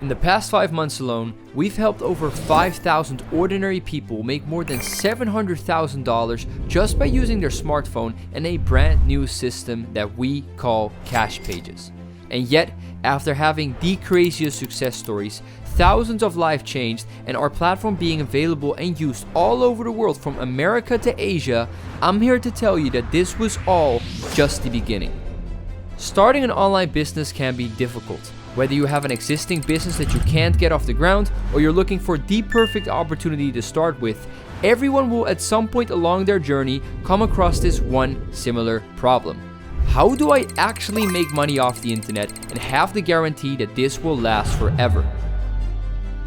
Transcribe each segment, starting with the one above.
In the past 5 months alone, we've helped over 5,000 ordinary people make more than $700,000 just by using their smartphone and a brand new system that we call Cash Pages. And yet, after having the craziest success stories, thousands of lives changed, and our platform being available and used all over the world from America to Asia, I'm here to tell you that this was all just the beginning. Starting an online business can be difficult. Whether you have an existing business that you can't get off the ground or you're looking for the perfect opportunity to start with, everyone will at some point along their journey come across this one similar problem. How do I actually make money off the internet and have the guarantee that this will last forever?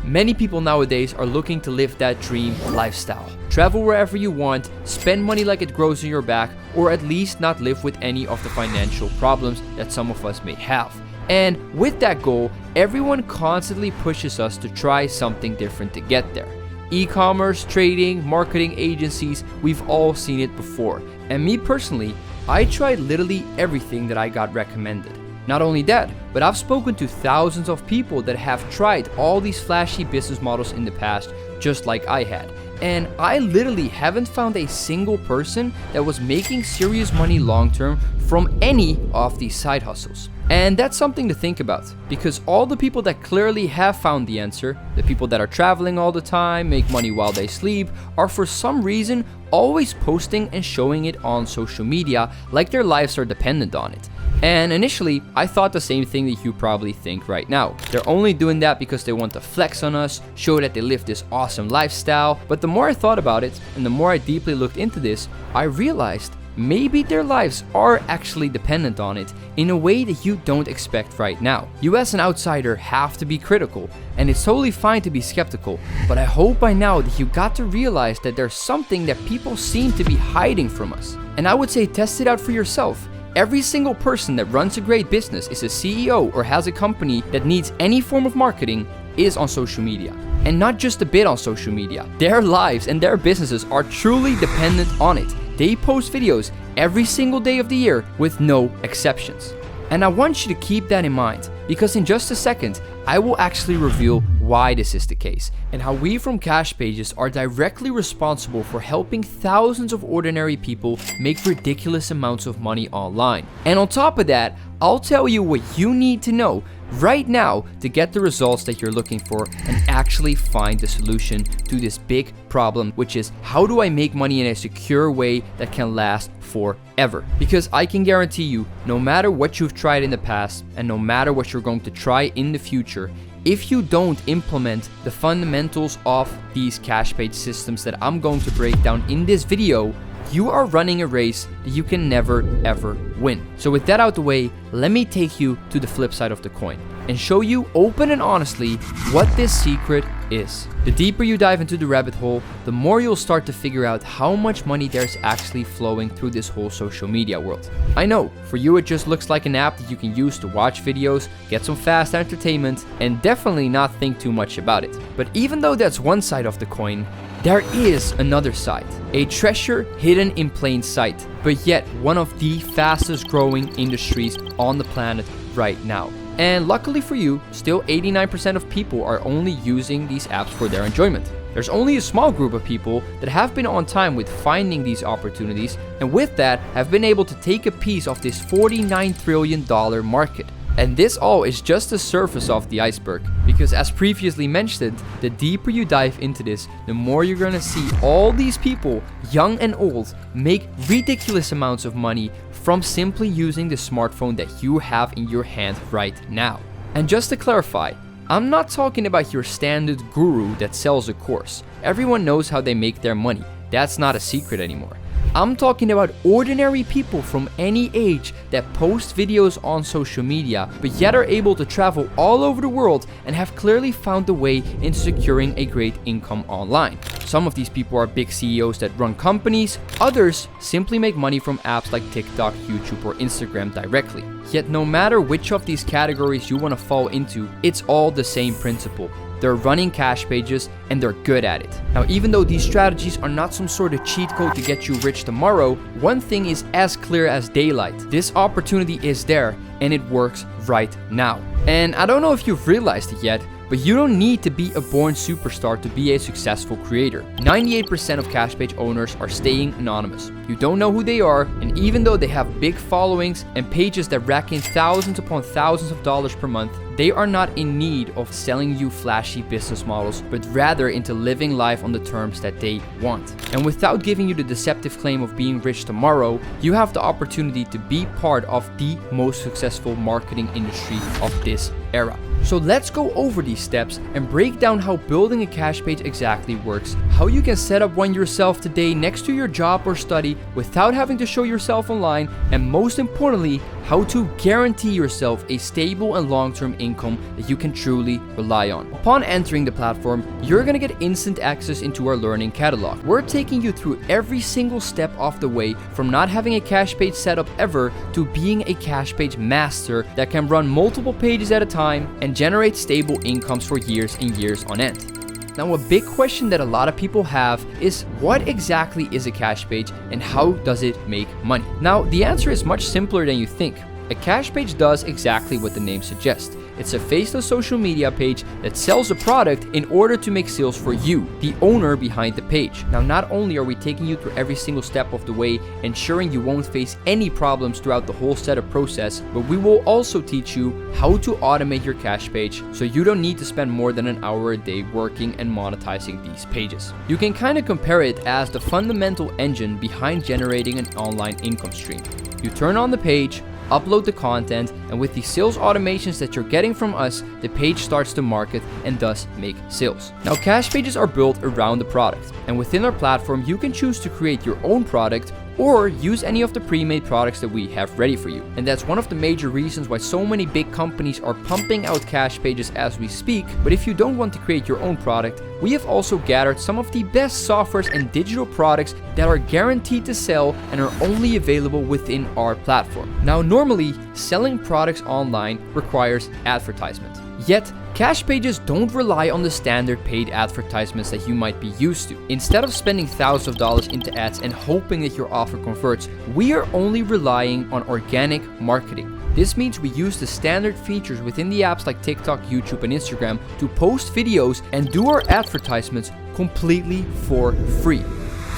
Many people nowadays are looking to live that dream lifestyle. Travel wherever you want, spend money like it grows in your back, or at least not live with any of the financial problems that some of us may have. And with that goal, everyone constantly pushes us to try something different to get there. E-commerce, trading, marketing agencies, we've all seen it before. And me personally, I tried literally everything that I got recommended. Not only that, but I've spoken to thousands of people that have tried all these flashy business models in the past, just like I had. And I literally haven't found a single person that was making serious money long term from any of these side hustles. And that's something to think about, because all the people that clearly have found the answer, the people that are traveling all the time, make money while they sleep, are for some reason always posting and showing it on social media like their lives are dependent on it. And initially, I thought the same thing that you probably think right now. They're only doing that because they want to flex on us, show that they live this awesome lifestyle. But the more I thought about it, and the more I deeply looked into this, I realized maybe their lives are actually dependent on it in a way that you don't expect right now. You as an outsider have to be critical, and it's totally fine to be skeptical, but I hope by now that you got to realize that there's something that people seem to be hiding from us. And I would say test it out for yourself. Every single person that runs a great business, is a CEO, or has a company that needs any form of marketing is on social media. And not just a bit on social media. Their lives and their businesses are truly dependent on it. They post videos every single day of the year with no exceptions. And I want you to keep that in mind, because in just a second, I will actually reveal why this is the case and how we from Cash Pages are directly responsible for helping thousands of ordinary people make ridiculous amounts of money online. And on top of that, I'll tell you what you need to know right now to get the results that you're looking for and actually find the solution to this big problem, which is how do I make money in a secure way that can last forever? Because I can guarantee you, no matter what you've tried in the past and no matter what you're going to try in the future, if you don't implement the fundamentals of these Cash Page systems that I'm going to break down in this video, you are running a race that you can never ever win. So with that out the way, let me take you to the flip side of the coin and show you open and honestly what this secret is. The deeper you dive into the rabbit hole, the more you'll start to figure out how much money there's actually flowing through this whole social media world. I know, for you it just looks like an app that you can use to watch videos, get some fast entertainment, and definitely not think too much about it. But even though that's one side of the coin, there is another side, a treasure hidden in plain sight, but yet one of the fastest growing industries on the planet right now. And luckily for you, still 89% of people are only using these apps for their enjoyment. There's only a small group of people that have been on time with finding these opportunities, and with that have been able to take a piece of this $49 trillion market. And this all is just the surface of the iceberg, because as previously mentioned, the deeper you dive into this, the more you're gonna see all these people, young and old, make ridiculous amounts of money from simply using the smartphone that you have in your hand right now. And just to clarify, I'm not talking about your standard guru that sells a course. Everyone knows how they make their money. That's not a secret anymore. I'm talking about ordinary people from any age that post videos on social media, but yet are able to travel all over the world and have clearly found a way into securing a great income online. Some of these people are big CEOs that run companies, others simply make money from apps like TikTok, YouTube, or Instagram directly. Yet no matter which of these categories you want to fall into, it's all the same principle. They're running Cash Pages and they're good at it. Now, even though these strategies are not some sort of cheat code to get you rich tomorrow, one thing is as clear as daylight. This opportunity is there and it works right now. And I don't know if you've realized it yet, But you don't need to be a born superstar to be a successful creator. 98% of cash page owners are staying anonymous. You don't know who they are, and even though they have big followings and pages that rack in thousands upon thousands of dollars per month, they are not in need of selling you flashy business models, but rather into living life on the terms that they want. And without giving you the deceptive claim of being rich tomorrow, you have the opportunity to be part of the most successful marketing industry of this era. So let's go over these steps and break down how building a cash page exactly works, how you can set up one yourself today next to your job or study without having to show yourself online, and most importantly, how to guarantee yourself a stable and long-term income that you can truly rely on. Upon entering the platform, you're gonna get instant access into our learning catalog. We're taking you through every single step of the way, from not having a cash page set up ever to being a cash page master that can run multiple pages at a time and generate stable incomes for years and years on end. Now, a big question that a lot of people have is, what exactly is a cash page and how does it make money? Now, the answer is much simpler than you think. A cash page does exactly what the name suggests. It's a faceless social media page that sells a product in order to make sales for you, the owner behind the page. Now, not only are we taking you through every single step of the way, ensuring you won't face any problems throughout the whole setup process, but we will also teach you how to automate your cash page so you don't need to spend more than an hour a day working and monetizing these pages. You can kind of compare it as the fundamental engine behind generating an online income stream. You turn on the page, upload the content, and with the sales automations that you're getting from us, the page starts to market and thus make sales. Now, cash pages are built around the product, and within our platform, you can choose to create your own product or use any of the pre-made products that we have ready for you. And that's one of the major reasons why so many big companies are pumping out cash pages as we speak. But if you don't want to create your own product, we have also gathered some of the best softwares and digital products that are guaranteed to sell and are only available within our platform. Now, normally, selling products online requires advertisement. Yet, cash pages don't rely on the standard paid advertisements that you might be used to. Instead of spending thousands of dollars into ads and hoping that your offer converts, we are only relying on organic marketing. This means we use the standard features within the apps like TikTok, YouTube, and Instagram to post videos and do our advertisements completely for free.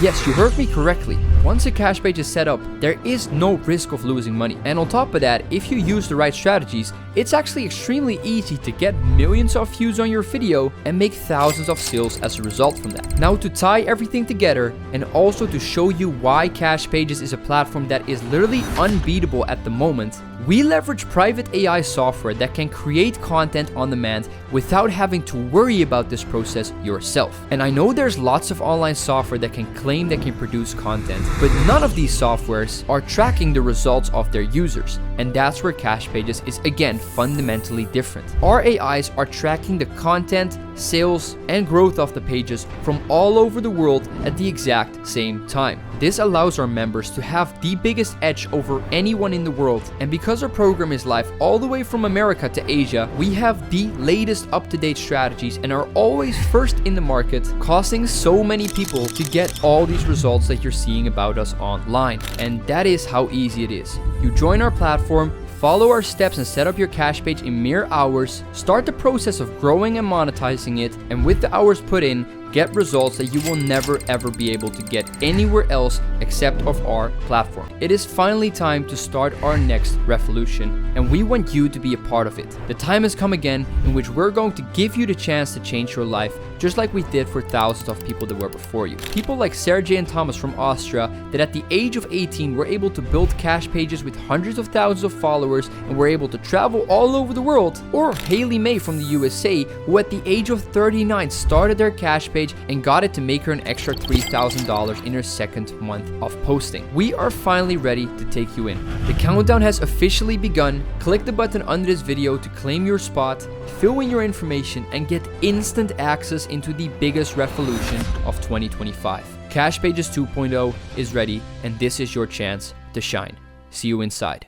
Yes, you heard me correctly. Once a cash page is set up, there is no risk of losing money. And on top of that, if you use the right strategies, it's actually extremely easy to get millions of views on your video and make thousands of sales as a result from that. Now, to tie everything together and also to show you why Cash Pages is a platform that is literally unbeatable at the moment, we leverage private AI software that can create content on demand without having to worry about this process yourself. And I know there's lots of online software that can claim they can produce content, but none of these softwares are tracking the results of their users. And that's where Cash Pages is again fundamentally different. Our AIs are tracking the content, sales, and growth of the pages from all over the world at the exact same time. This allows our members to have the biggest edge over anyone in the world, and because our program is live all the way from America to Asia, we have the latest up-to-date strategies and are always first in the market, causing so many people to get all these results that you're seeing about us online. And that is how easy it is. You join our platform, follow our steps and set up your cash page in mere hours, start the process of growing and monetizing it, and with the hours put in, get results that you will never ever be able to get anywhere else except of our platform. It is finally time to start our next revolution, and we want you to be a part of it. The time has come again in which we're going to give you the chance to change your life, just like we did for thousands of people that were before you. People like Sergey and Thomas from Austria that at the age of 18 were able to build cash pages with hundreds of thousands of followers and were able to travel all over the world. Or Haley May from the USA, who at the age of 39 started their cash page and got it to make her an extra $3,000 in her second month of posting. We are finally ready to take you in. The countdown has officially begun. Click the button under this video to claim your spot, fill in your information, and get instant access into the biggest revolution of 2025. Cash Pages 2.0 is ready, and this is your chance to shine. See you inside.